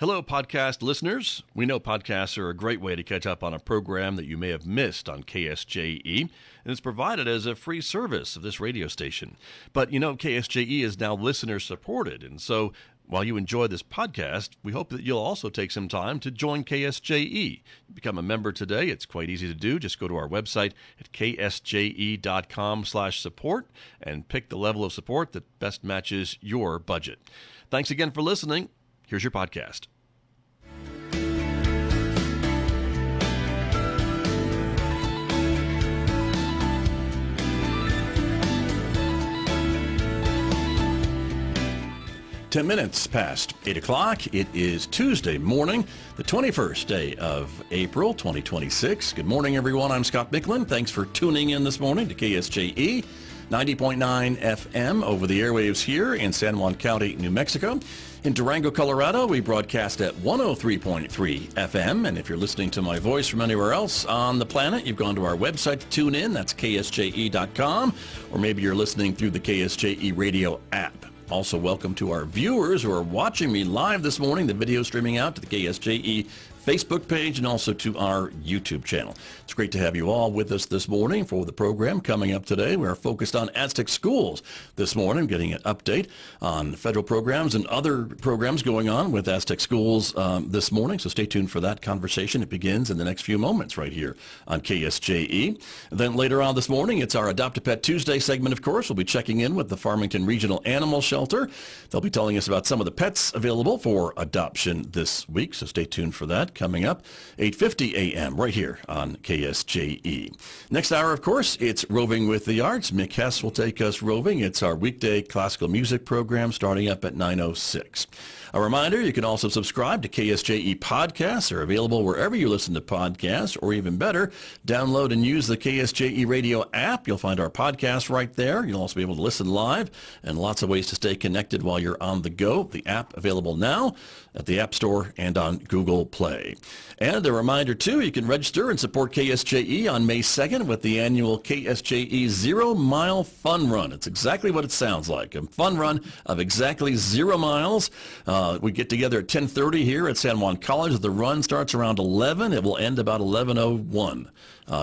Hello, podcast listeners. We know podcasts are a great way to catch up on a program that you may have missed on KSJE, and it's provided as a free service of this radio station. But you know, KSJE is now listener-supported, and so while you enjoy this podcast, we hope that you'll also take some time to join KSJE. Become a member today. It's quite easy to do. Just go to our website at ksje.com/support and pick the level of support that best matches your budget. Thanks again for listening. Here's your podcast. 10 minutes past 8 o'clock. It is Tuesday morning, the 21st day of April, 2026. Good morning, everyone. I'm Scott Michlin. Thanks for tuning in this morning to KSJE, 90.9 FM over the airwaves here in San Juan County, New Mexico. In Durango, Colorado, we broadcast at 103.3 FM. And if you're listening to my voice from anywhere else on the planet, you've gone to our website to tune in. That's ksje.com. Or maybe you're listening through the KSJE radio app. Also, welcome to our viewers who are watching me live this morning. The video streaming out to the KSJE Facebook page and also to our YouTube channel. It's great to have you all with us this morning for the program coming up today. We are focused on Aztec Schools this morning, getting an update on federal programs and other programs going on with Aztec Schools this morning. So stay tuned for that conversation. It begins in the next few moments right here on KSJE. And then later on this morning, it's our Adopt a Pet Tuesday segment, of course. We'll be checking in with the Farmington Regional Animal Shelter. They'll be telling us about some of the pets available for adoption this week. So stay tuned for that. Coming up, 8:50 a.m. right here on KSJE. Next hour, of course, it's Roving with the Arts. Mick Hess will take us roving. It's our weekday classical music program starting up at 9:06. A reminder, you can also subscribe to KSJE podcasts. They're available wherever you listen to podcasts, or even better, download and use the KSJE radio app. You'll find our podcast right there. You'll also be able to listen live and lots of ways to stay connected while you're on the go. The app available now at the App Store and on Google Play. And a reminder, too, you can register and support KSJE on May 2nd with the annual KSJE Zero Mile Fun Run. It's exactly what it sounds like, a fun run of exactly 0 miles. We get together at 10:30 here at San Juan College. The run starts around 11. It will end about 11:01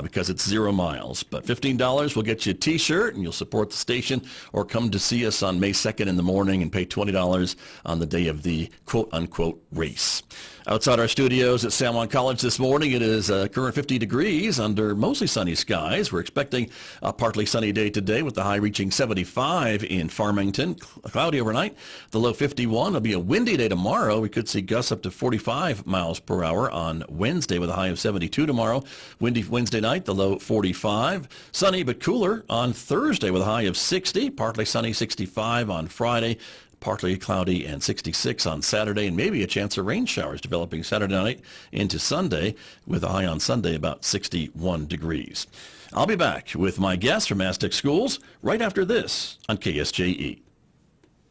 because it's 0 miles. But $15 will get you a T-shirt, and you'll support the station, or come to see us on May 2nd in the morning and pay $20 on the day of the quote-unquote race. Outside our studios at San Juan College this morning, it is current 50 degrees under mostly sunny skies. We're expecting a partly sunny day today with the high reaching 75 in Farmington. Cloudy overnight, the low 51. It'll be a windy day tomorrow. We could see gusts up to 45 miles per hour on Wednesday with a high of 72 tomorrow. Windy Wednesday night, the low 45. Sunny but cooler on Thursday with a high of 60. Partly sunny, 65 on Friday. Partly cloudy and 66 on Saturday, and maybe a chance of rain showers developing Saturday night into Sunday with a high on Sunday about 61 degrees. I'll be back with my guest from Aztec Schools right after this on KSJE.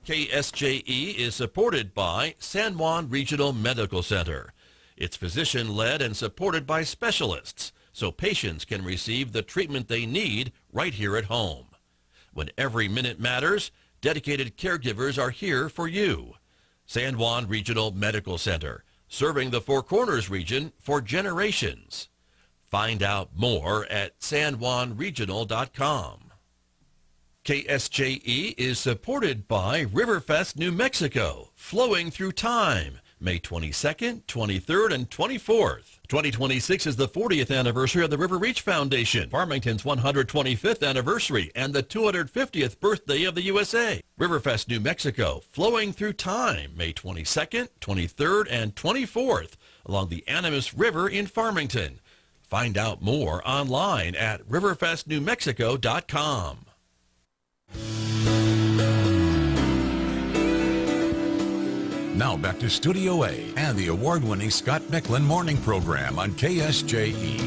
KSJE is supported by San Juan Regional Medical Center. It's physician-led and supported by specialists, so patients can receive the treatment they need right here at home. When every minute matters, dedicated caregivers are here for you. San Juan Regional Medical Center, serving the Four Corners region for generations. Find out more at sanjuanregional.com. KSJE is supported by Riverfest, New Mexico, flowing through time, May 22nd, 23rd, and 24th. 2026 is the 40th anniversary of the River Reach Foundation, Farmington's 125th anniversary, and the 250th birthday of the USA. Riverfest, New Mexico, flowing through time, May 22nd, 23rd, and 24th, along the Animas River in Farmington. Find out more online at riverfestnewmexico.com. Now back to Studio A and the award-winning Scott Michlin morning program on KSJE.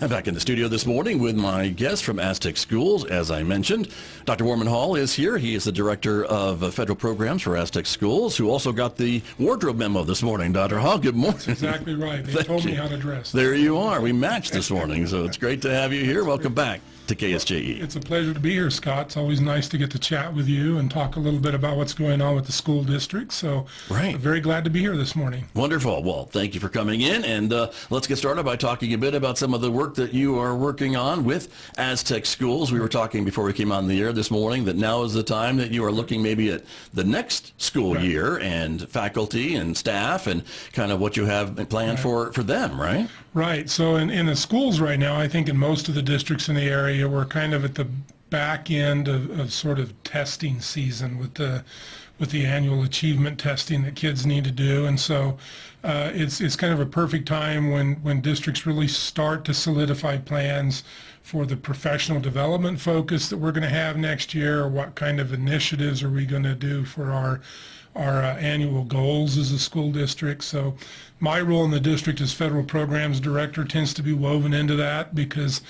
I'm back in the studio this morning with my guest from Aztec Schools, as I mentioned. Dr. Warman Hall is here. He is the Director of Federal Programs for Aztec Schools, who also got the wardrobe memo this morning. Dr. Hall, good morning. That's exactly right. They told me how to dress. There you are. We matched this morning, so it's great to have you here. Welcome back. to KSJE. It's a pleasure to be here, Scott. It's always nice to get to chat with you and talk a little bit about what's going on with the school district. So I'm very glad to be here this morning. Wonderful. Well, thank you for coming in. And let's get started by talking a bit about some of the work that you are working on with Aztec Schools. We were talking before we came on the air this morning that now is the time that you are looking maybe at the next school year and faculty and staff and kind of what you have planned for them, right? Right. So in the schools right now, I think in most of the districts in the area, we're kind of at the back end of sort of testing season with the annual achievement testing that kids need to do. And so it's kind of a perfect time when districts really start to solidify plans for the professional development focus that we're going to have next year, or what kind of initiatives are we going to do for our annual goals as a school district. So my role in the district as federal programs director tends to be woven into that because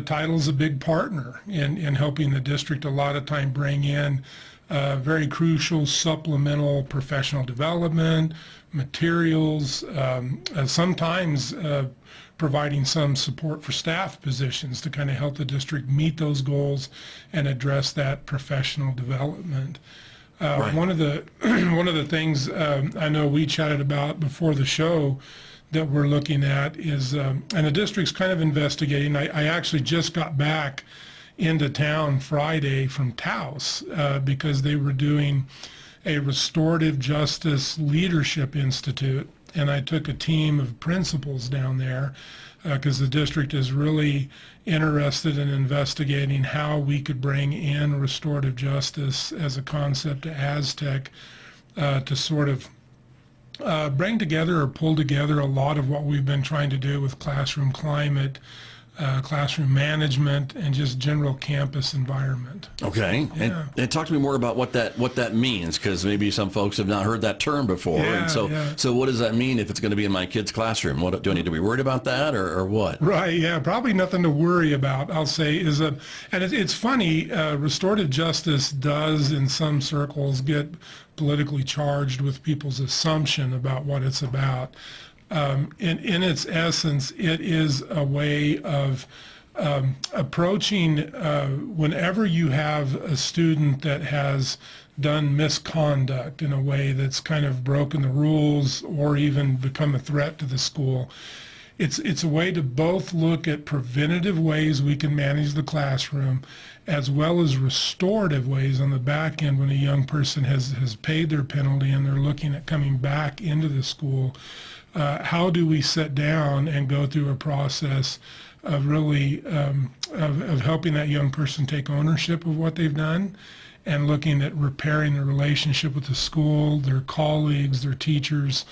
title is a big partner in helping the district a lot of time bring in very crucial supplemental professional development, materials, sometimes providing some support for staff positions to kind of help the district meet those goals and address that professional development. One of the things I know we chatted about before the show that we're looking at is, and the district's kind of investigating. I actually just got back into town Friday from Taos because they were doing a restorative justice leadership institute, and I took a team of principals down there because the district is really interested in investigating how we could bring in restorative justice as a concept to Aztec to sort of bring together or pull together a lot of what we've been trying to do with classroom climate, classroom management, and just general campus environment. Okay, and talk to me more about what that means, because maybe some folks have not heard that term before. So what does that mean if it's going to be in my kid's classroom? What do I need to be worried about that, or what? Right. Yeah. Probably nothing to worry about. I'll say and it's funny. Restorative justice does, in some circles, get politically charged with people's assumption about what it's about. In its essence, it is a way of approaching whenever you have a student that has done misconduct in a way that's kind of broken the rules or even become a threat to the school. It's a way to both look at preventative ways we can manage the classroom as well as restorative ways on the back end when a young person has paid their penalty and they're looking at coming back into the school. How do we sit down and go through a process of really of helping that young person take ownership of what they've done and looking at repairing the relationship with the school, their colleagues, their teachers,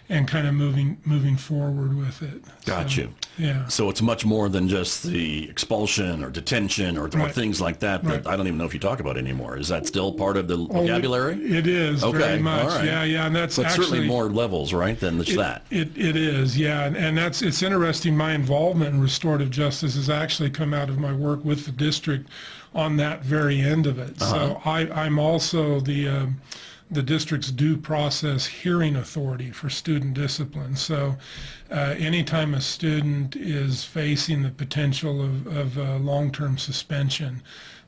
and kind of moving forward with it. Got you. Yeah. So it's much more than just the expulsion or detention or things like that that I don't even know if you talk about anymore. Is that still part of the vocabulary? It is very much. All right. Yeah, and that's but certainly more levels, right, than just that. It is, yeah, and it's interesting. My involvement in restorative justice has actually come out of my work with the district on that very end of it. So I'm also the district's due process hearing authority for student discipline. So anytime a student is facing the potential of long-term suspension,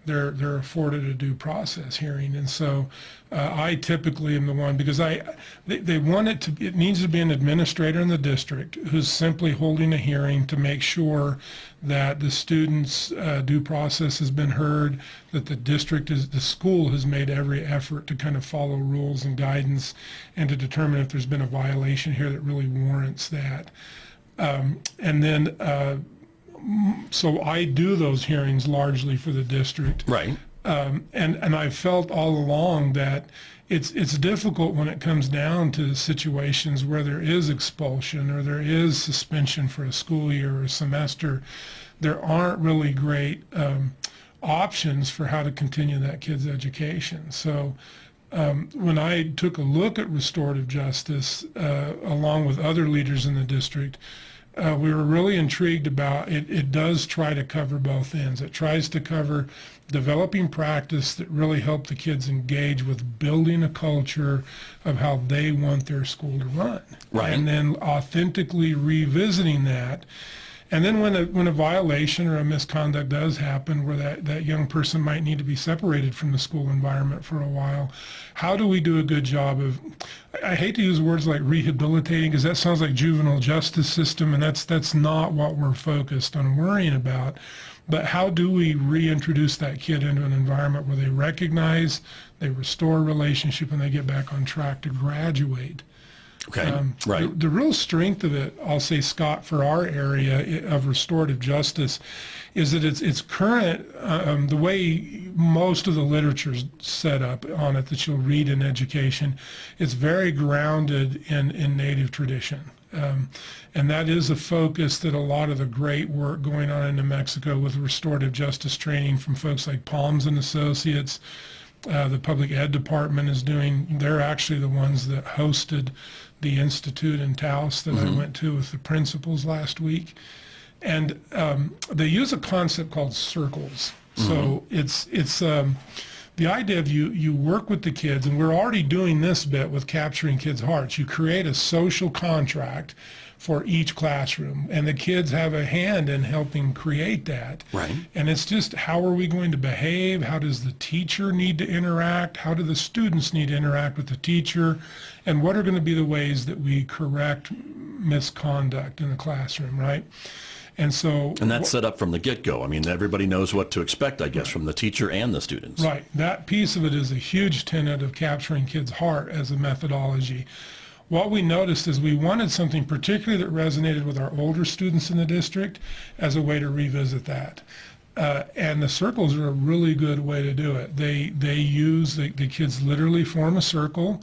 they're afforded a due process hearing. And so I typically am the one, because they want it needs to be an administrator in the district who's simply holding a hearing to make sure that the student's due process has been heard, that the school has made every effort to kind of follow rules and guidance and to determine if there's been a violation here that really warrants that. And then so I do those hearings largely for the district. Right. And I've felt all along that it's difficult when it comes down to situations where there is expulsion or there is suspension for a school year or a semester. There aren't really great options for how to continue that kid's education. So when I took a look at restorative justice along with other leaders in the district, we were really intrigued about it. It does try to cover both ends. It tries to cover developing practice that really help the kids engage with building a culture of how they want their school to run. Right. And then authentically revisiting that And then when a violation or a misconduct does happen where that young person might need to be separated from the school environment for a while, how do we do a good job of, I hate to use words like rehabilitating because that sounds like juvenile justice system, and that's not what we're focused on worrying about. But how do we reintroduce that kid into an environment where they recognize, they restore a relationship, and they get back on track to graduate? Okay, right. The real strength of it, I'll say, Scott, for our area of restorative justice, is that it's current, the way most of the literature's set up on it that you'll read in education, it's very grounded in Native tradition. And that is a focus that a lot of the great work going on in New Mexico with restorative justice training from folks like Palms and Associates, the public ed department is doing. They're actually the ones that hosted the institute in Taos that I went to with the principals last week. And they use a concept called circles. So it's the idea of you work with the kids, and we're already doing this bit with capturing kids' hearts. You create a social contract for each classroom, and the kids have a hand in helping create that. Right. And it's just, how are we going to behave? How does the teacher need to interact? How do the students need to interact with the teacher? And what are going to be the ways that we correct misconduct in the classroom, right? And so, and that's set up from the get-go. I mean, everybody knows what to expect, I guess, from the teacher and the students. Right. That piece of it is a huge tenet of capturing kids' heart as a methodology. What we noticed is we wanted something particularly that resonated with our older students in the district as a way to revisit that. And the circles are a really good way to do it. They use, the kids literally form a circle.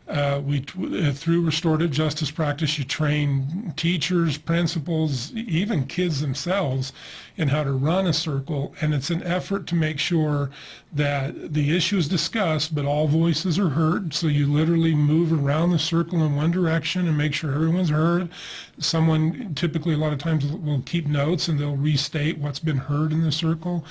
Through restorative justice practice, you train teachers, principals, even kids themselves in how to run a circle, and it's an effort to make sure that the issue is discussed, but all voices are heard. So you literally move around the circle in one direction and make sure everyone's heard. Someone typically a lot of times will keep notes and they'll restate what's been heard in the circle,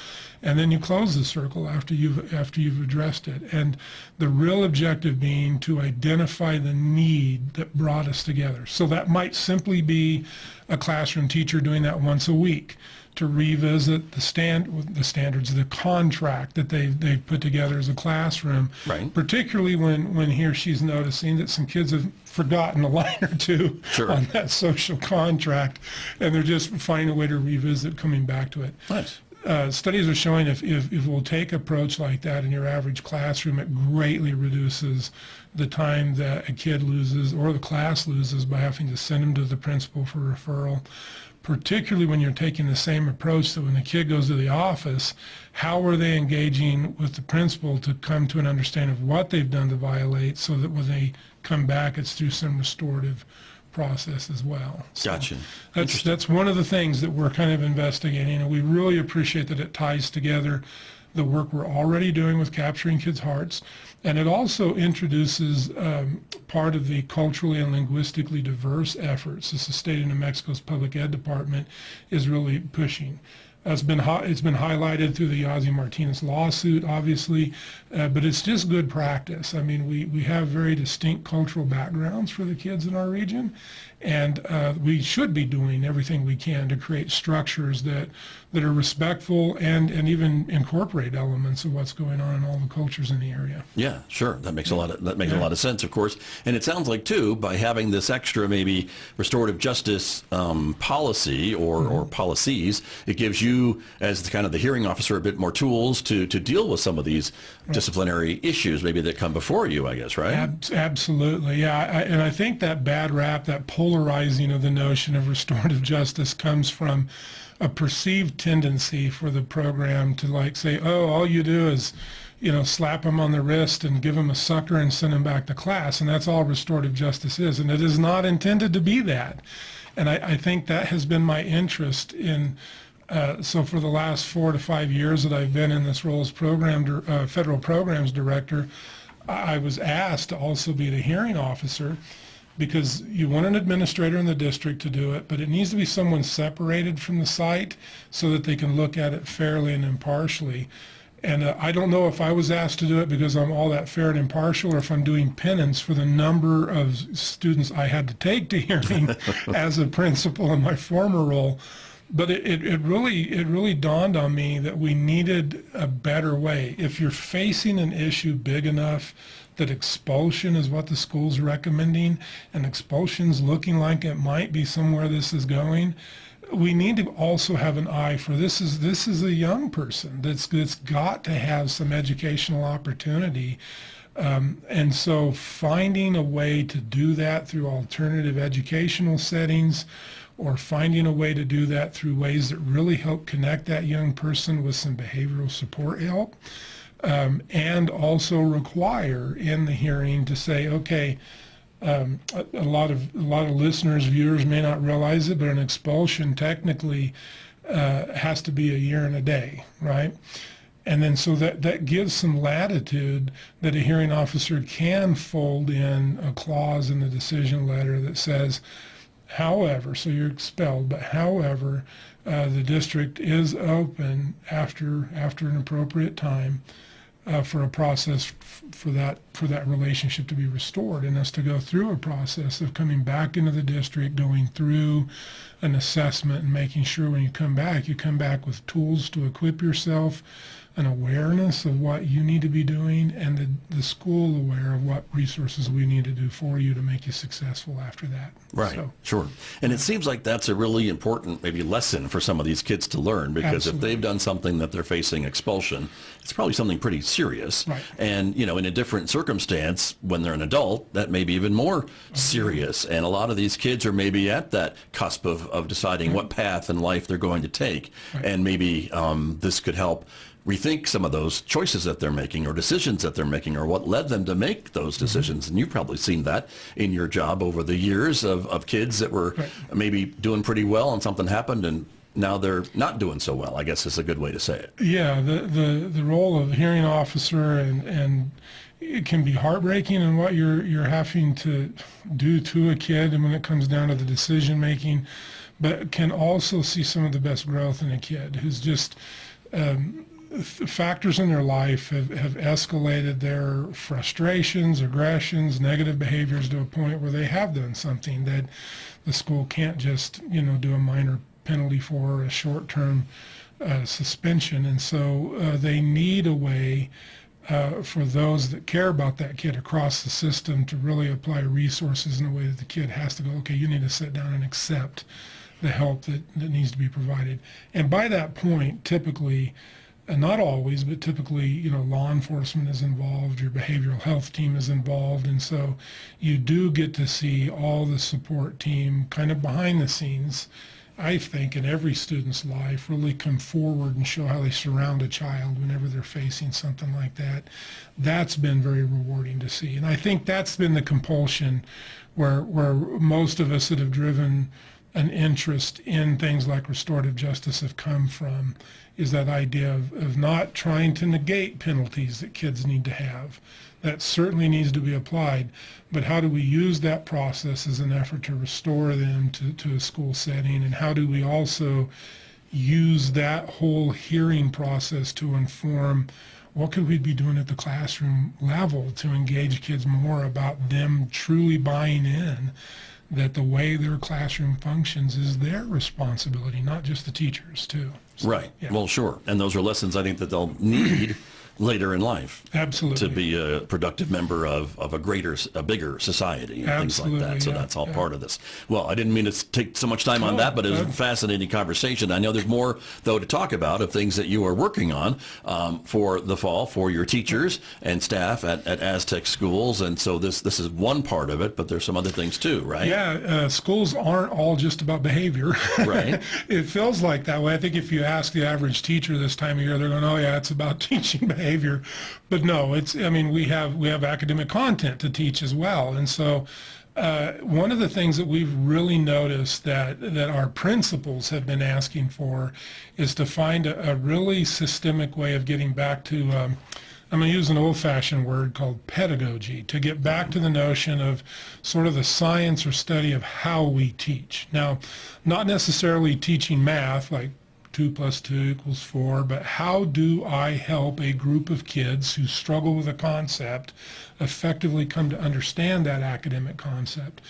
and then you close the circle after you've addressed it. And the real objective being to identify the need that brought us together. So that might simply be a classroom teacher doing that once a week to revisit the standards, the contract that they've put together as a classroom, right. Particularly when he or she's noticing that some kids have forgotten a line or two on that social contract, and they're just finding a way to revisit coming back to it. Nice. Studies are showing if we'll take an approach like that in your average classroom, it greatly reduces the time that a kid loses or the class loses by having to send them to the principal for referral. Particularly when you're taking the same approach that when the kid goes to the office, how are they engaging with the principal to come to an understanding of what they've done to violate, so that when they come back, it's through some restorative process as well. So gotcha. That's one of the things that we're kind of investigating, and we really appreciate that it ties together the work we're already doing with capturing kids' hearts, and it also introduces part of the culturally and linguistically diverse efforts that the state of New Mexico's public ed department is really pushing. It's been highlighted through the Yazzie Martinez lawsuit, obviously, but it's just good practice. I mean, we have very distinct cultural backgrounds for the kids in our region, and we should be doing everything we can to create structures that are respectful and even incorporate elements of what's going on in all the cultures in the area. Yeah, sure. That makes a lot of sense, of course. And it sounds like too, by having this extra maybe restorative justice policy or policies, it gives you as the hearing officer a bit more tools to deal with some of these disciplinary issues maybe that come before you, I guess, right? Absolutely, yeah. And I think that bad rap, that polarizing of the notion of restorative justice comes from a perceived tendency for the program to say, oh, all you do is, slap them on the wrist and give them a sucker and send them back to class, and that's all restorative justice is, and it is not intended to be that. And I think that has been my interest in, so for the last 4 to 5 years that I've been in this role as federal programs director, I was asked to also be the hearing officer, because you want an administrator in the district to do it, but it needs to be someone separated from the site so that they can look at it fairly and impartially. And I don't know if I was asked to do it because I'm all that fair and impartial, or if I'm doing penance for the number of students I had to take to hearing as a principal in my former role. But it really dawned on me that we needed a better way. If you're facing an issue big enough that expulsion is what the school's recommending, and expulsion's looking like it might be somewhere this is going, we need to also have an eye for this is a young person that's got to have some educational opportunity. And so finding a way to do that through alternative educational settings, or finding a way to do that through ways that really help connect that young person with some behavioral support help, and also require in the hearing to say, okay, a lot of listeners, viewers may not realize it, but an expulsion technically has to be a year and a day, right? And then so that gives some latitude that a hearing officer can fold in a clause in the decision letter that says, however, so you're expelled, but however, the district is open after an appropriate time for a process for that relationship to be restored, and us to go through a process of coming back into the district, going through an assessment, and making sure when you come back with tools to equip yourself, an awareness of what you need to be doing, and the school aware of what resources we need to do for you to make you successful after that. Right, so, sure. And it seems like that's a really important maybe lesson for some of these kids to learn, because absolutely. If they've done something that they're facing expulsion, it's probably something pretty serious. Right. And, in a different circumstance, when they're an adult, that may be even more serious. And a lot of these kids are maybe at that cusp of deciding what path in life they're going to take. Right. And maybe this could help rethink some of those choices that they're making, or decisions that they're making, or what led them to make those decisions. And you've probably seen that in your job over the years of kids that were maybe doing pretty well and something happened and now they're not doing so well, I guess is a good way to say it. Yeah, the role of hearing officer, and it can be heartbreaking in what you're having to do to a kid, and when it comes down to the decision making, but can also see some of the best growth in a kid who's just factors in their life have escalated their frustrations, aggressions, negative behaviors to a point where they have done something that the school can't just, do a minor penalty for, a short-term suspension. And so they need a way for those that care about that kid across the system to really apply resources in a way that the kid has to go, okay, you need to sit down and accept the help that needs to be provided. And by that point, typically, not always, but typically, law enforcement is involved, your behavioral health team is involved, and so you do get to see all the support team kind of behind the scenes, I think, in every student's life, really come forward and show how they surround a child whenever they're facing something like that. That's been very rewarding to see, and I think that's been the compulsion where most of us that have driven an interest in things like restorative justice have come from, is that idea of not trying to negate penalties that kids need to have. That certainly needs to be applied, but how do we use that process as an effort to restore them to a school setting, and how do we also use that whole hearing process to inform what could we be doing at the classroom level to engage kids more about them truly buying in that the way their classroom functions is their responsibility, not just the teachers, too. So, right. Yeah. Well, sure. And those are lessons I think that they'll need later in life. Absolutely. To be a productive member of a bigger society and Absolutely, things like that. So that's all part of this. Well, I didn't mean to take so much time on that, but it was a fascinating conversation. I know there's more, though, to talk about of things that you are working on for the fall for your teachers and staff at Aztec schools. And so this is one part of it, but there's some other things too, right? Yeah, schools aren't all just about behavior. Right. It feels like that way. I think if you ask the average teacher this time of year, they're going, oh yeah, it's about teaching behavior. But no, we have academic content to teach as well. And so one of the things that we've really noticed that our principals have been asking for is to find a really systemic way of getting back to, I'm going to use an old-fashioned word called pedagogy, to get back to the notion of sort of the science or study of how we teach. Now, not necessarily teaching math like 2 + 2 = 4, but how do I help a group of kids who struggle with a concept effectively come to understand that academic concept?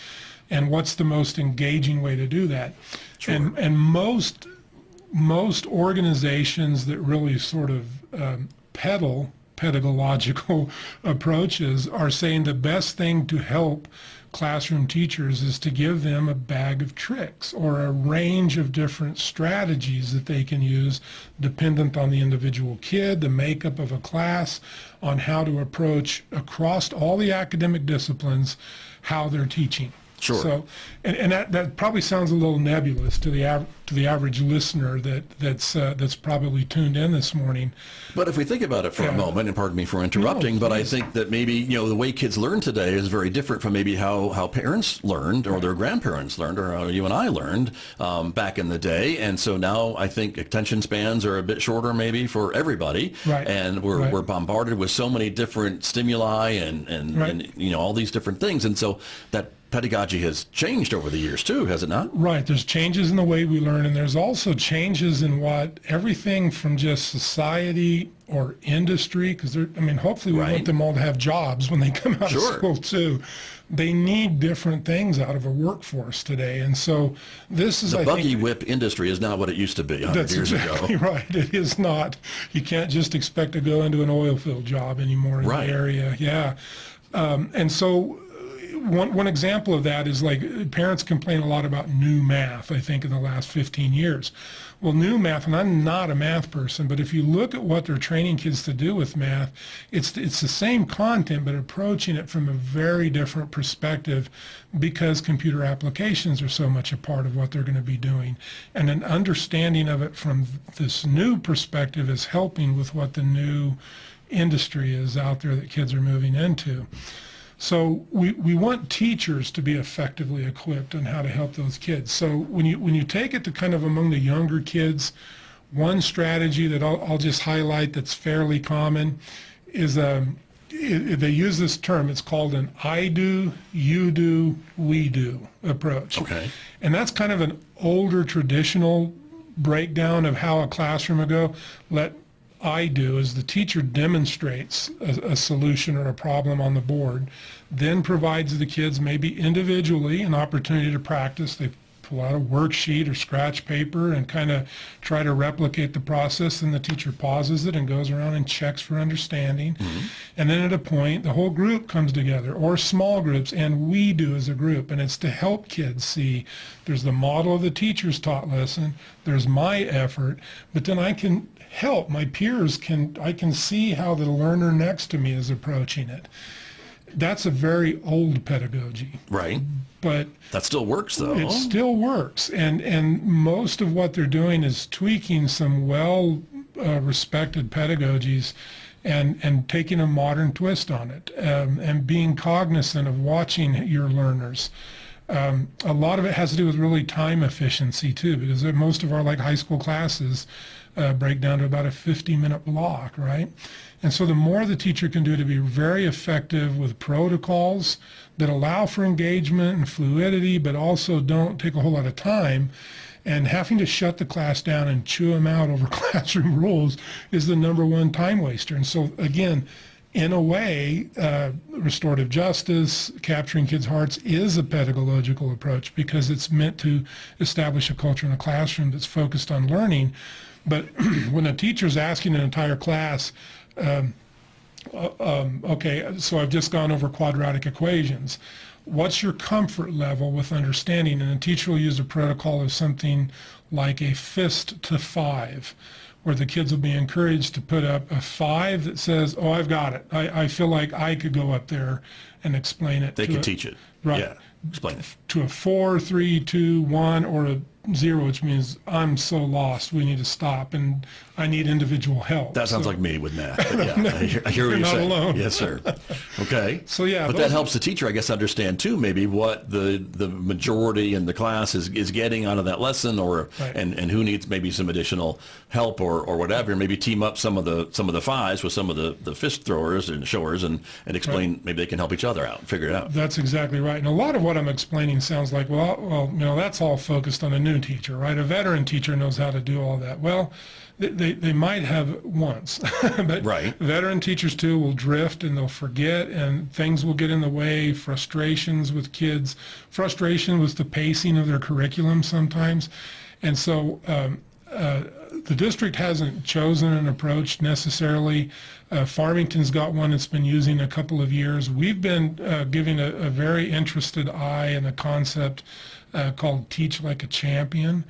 And what's the most engaging way to do that? Sure. And most most organizations that really sort of peddle pedagogical approaches are saying the best thing to help classroom teachers is to give them a bag of tricks or a range of different strategies that they can use dependent on the individual kid, the makeup of a class, on how to approach across all the academic disciplines how they're teaching. Sure. So, and that probably sounds a little nebulous to the average listener that's probably tuned in this morning. But if we think about it for a moment, and pardon me for interrupting, but I think that maybe the way kids learn today is very different from maybe how parents learned or their grandparents learned or how you and I learned back in the day. And so now I think attention spans are a bit shorter maybe for everybody. Right. And we're bombarded with so many different stimuli and all these different things. And so that pedagogy has changed over the years too, has it not? Right. There's changes in the way we learn, and there's also changes in what everything from just society or industry, because hopefully we want them all to have jobs when they come out of school too. They need different things out of a workforce today, and so this is the buggy whip industry is not what it used to be 100 years exactly ago. Right. It is not. You can't just expect to go into an oil field job anymore in the area. Yeah, and so. One example of that is like parents complain a lot about new math, I think, in the last 15 years. Well, new math, and I'm not a math person, but if you look at what they're training kids to do with math, it's the same content, but approaching it from a very different perspective because computer applications are so much a part of what they're going to be doing. And an understanding of it from this new perspective is helping with what the new industry is out there that kids are moving into. So we want teachers to be effectively equipped on how to help those kids. So when you take it to kind of among the younger kids, one strategy that I'll just highlight that's fairly common is they use this term. It's called an I do, you do, we do approach. Okay. And that's kind of an older traditional breakdown of how a classroom would go. I do is the teacher demonstrates a solution or a problem on the board, then provides the kids maybe individually an opportunity to practice. They pull out a worksheet or scratch paper and kind of try to replicate the process, and the teacher pauses it and goes around and checks for understanding. Mm-hmm. And then at a point, the whole group comes together, or small groups, and we do as a group. And it's to help kids see there's the model of the teacher's taught lesson, there's my effort, but then I can help my peers, I can see how the learner next to me is approaching it. That's a very old pedagogy. Right. But that still works though. It still works. And most of what they're doing is tweaking some respected pedagogies and taking a modern twist on it, and being cognizant of watching your learners. A lot of it has to do with really time efficiency too, because most of our high school classes break down to about a 50-minute block, right? And so the more the teacher can do to be very effective with protocols that allow for engagement and fluidity, but also don't take a whole lot of time, and having to shut the class down and chew them out over classroom rules is the number one time waster. And so again, in a way, restorative justice, capturing kids' hearts, is a pedagogical approach because it's meant to establish a culture in the classroom that's focused on learning. But when a teacher's asking an entire class, okay, so I've just gone over quadratic equations. What's your comfort level with understanding? And a teacher will use a protocol of something like a fist to 5, where the kids will be encouraged to put up a 5 that says, oh, I've got it. I feel like I could go up there and explain it. They can teach it. Right. Yeah. Explain it. To a 4, 3, 2, 1, or a 0, which means I'm so lost, we need to stop, and I need individual help. That sounds like me with math. But yeah, I hear what you're saying. Alone. Yes, sir. Okay. So yeah, but that helps the teacher, I guess, understand too maybe what the majority in the class is getting out of that lesson, or and who needs maybe some additional help or whatever. Maybe team up some of the 5s with some of the fist throwers and showers and explain. Maybe they can help each other out, figure it out. That's exactly right. And a lot of what I'm explaining sounds like, well, that's all focused on a new teacher, right? A veteran teacher knows how to do all that. Well, they might have once, but veteran teachers too will drift and they'll forget, and things will get in the way, frustrations with kids, frustration with the pacing of their curriculum sometimes. And so the district hasn't chosen an approach necessarily. Farmington's got one it's been using a couple of years. We've been giving a very interested eye in a concept called Teach Like a Champion.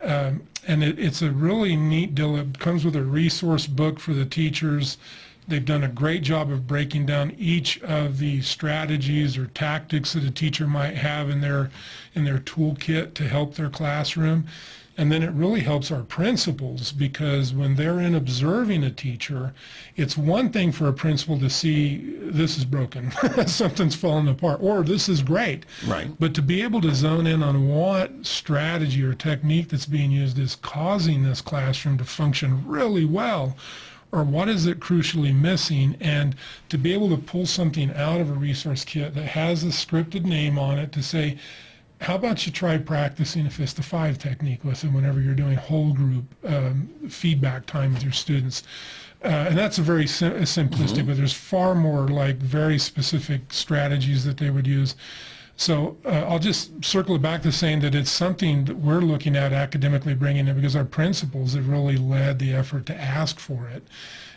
And it's a really neat deal. It comes with a resource book for the teachers. They've done a great job of breaking down each of the strategies or tactics that a teacher might have in their toolkit to help their classroom. And then it really helps our principals, because when they're in observing a teacher, it's one thing for a principal to see this is broken, something's falling apart, or this is great. Right. But to be able to zone in on what strategy or technique that's being used is causing this classroom to function really well, or what is it crucially missing, and to be able to pull something out of a resource kit that has a scripted name on it to say, how about you try practicing a fist of five technique with them whenever you're doing whole group feedback time with your students. And that's a very simplistic, but there's far more like very specific strategies that they would use. So I'll just circle it back to saying that it's something that we're looking at academically bringing in, because our principals have really led the effort to ask for it.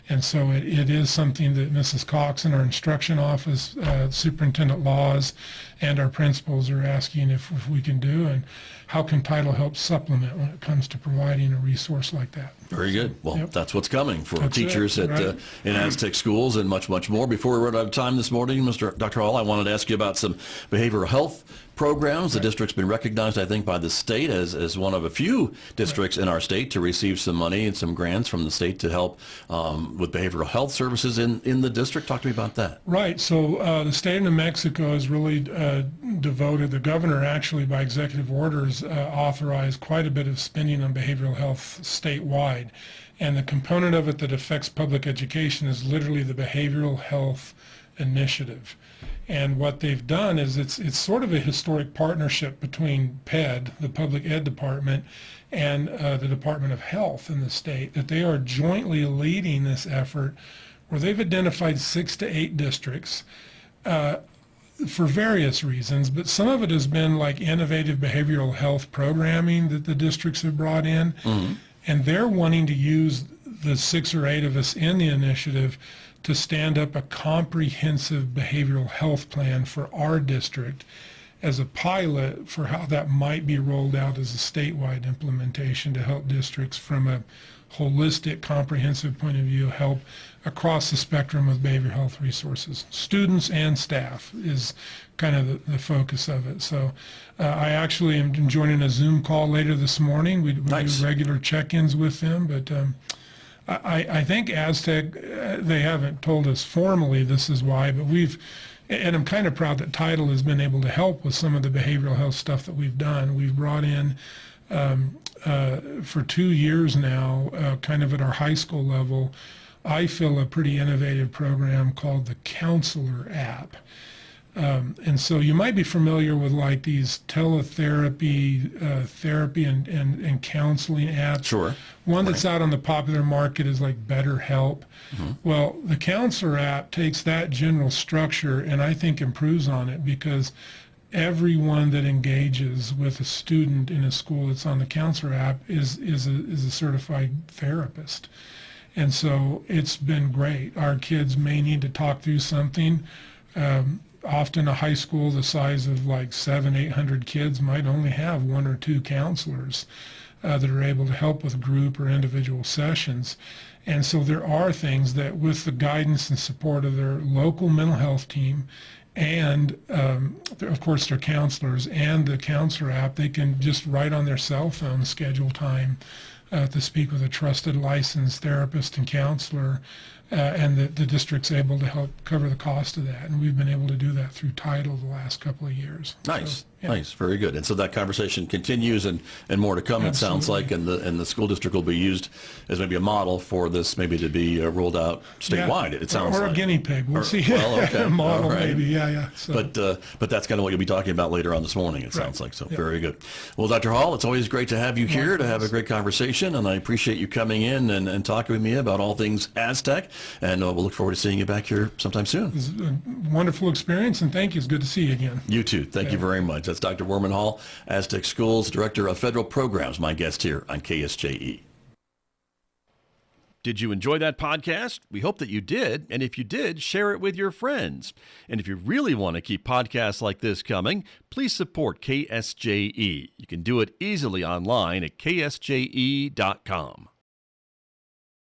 And so it is something that Mrs. Cox in our instruction office, Superintendent Laws, and our principals are asking if we can do, and how can Title help supplement when it comes to providing a resource like that. Very good. Well, Yep. That's what's coming for That's teachers it, at right. in Aztec schools, and much, much more. Before we run out of time this morning, Dr. Hall, I wanted to ask you about some behavioral health programs. The district's been recognized, I think, by the state as one of a few districts in our state to receive some money and some grants from the state to help with behavioral health services in the district. Talk to me about that. Right. So the state of New Mexico is really devoted. The governor actually, by executive orders, authorized quite a bit of spending on behavioral health statewide. And the component of it that affects public education is literally the Behavioral Health Initiative. And what they've done is it's sort of a historic partnership between PED, the public ed department, and the Department of Health in the state, that they are jointly leading this effort, where they've identified 6 to 8 districts for various reasons, but some of it has been like innovative behavioral health programming that the districts have brought in. Mm-hmm. And they're wanting to use the 6 or 8 of us in the initiative to stand up a comprehensive behavioral health plan for our district as a pilot for how that might be rolled out as a statewide implementation to help districts from a holistic, comprehensive point of view help across the spectrum of behavioral health resources. Students and staff is kind of the focus of it. So I actually am joining a Zoom call later this morning. We Nice. do regular check-ins with them, but I think Aztec, they haven't told us formally this is why, but and I'm kind of proud that Title has been able to help with some of the behavioral health stuff that we've done. We've brought in for 2 years now, kind of at our high school level, I feel a pretty innovative program called the Counselor app. And so you might be familiar with like these teletherapy, therapy and counseling apps. Sure. One that's out on the popular market is like BetterHelp. Mm-hmm. Well, the Counselor app takes that general structure and I think improves on it, because everyone that engages with a student in a school that's on the Counselor app is a certified therapist. And so it's been great. Our kids may need to talk through something. Often a high school the size of like 700-800 kids might only have 1 or 2 counselors that are able to help with group or individual sessions. And so there are things that, with the guidance and support of their local mental health team and of course their counselors and the Counselor app, they can just write on their cell phone, schedule time to speak with a trusted licensed therapist and counselor, and the district's able to help cover the cost of that. And we've been able to do that through Title the last couple of years. Nice. So, yeah. Nice. Very good. And so that conversation continues and more to come, Absolutely. It sounds like, and the school district will be used as maybe a model for this, maybe to be rolled out statewide, it sounds or like. a guinea pig. We'll see. Well, okay. A model, All right. maybe. Yeah. So. But that's kind of what you'll be talking about later on this morning, it sounds like. So Yep. very good. Well, Dr. Hall, it's always great to have you here to have a great conversation, and I appreciate you coming in and talking with me about all things Aztec, and we'll look forward to seeing you back here sometime soon. It was a wonderful experience, and thank you. It's good to see you again. You too. Thank you very much. That's Dr. Warman Hall, Aztec Schools Director of Federal Programs, my guest here on KSJE. Did you enjoy that podcast? We hope that you did. And if you did, share it with your friends. And if you really want to keep podcasts like this coming, please support KSJE. You can do it easily online at ksje.com.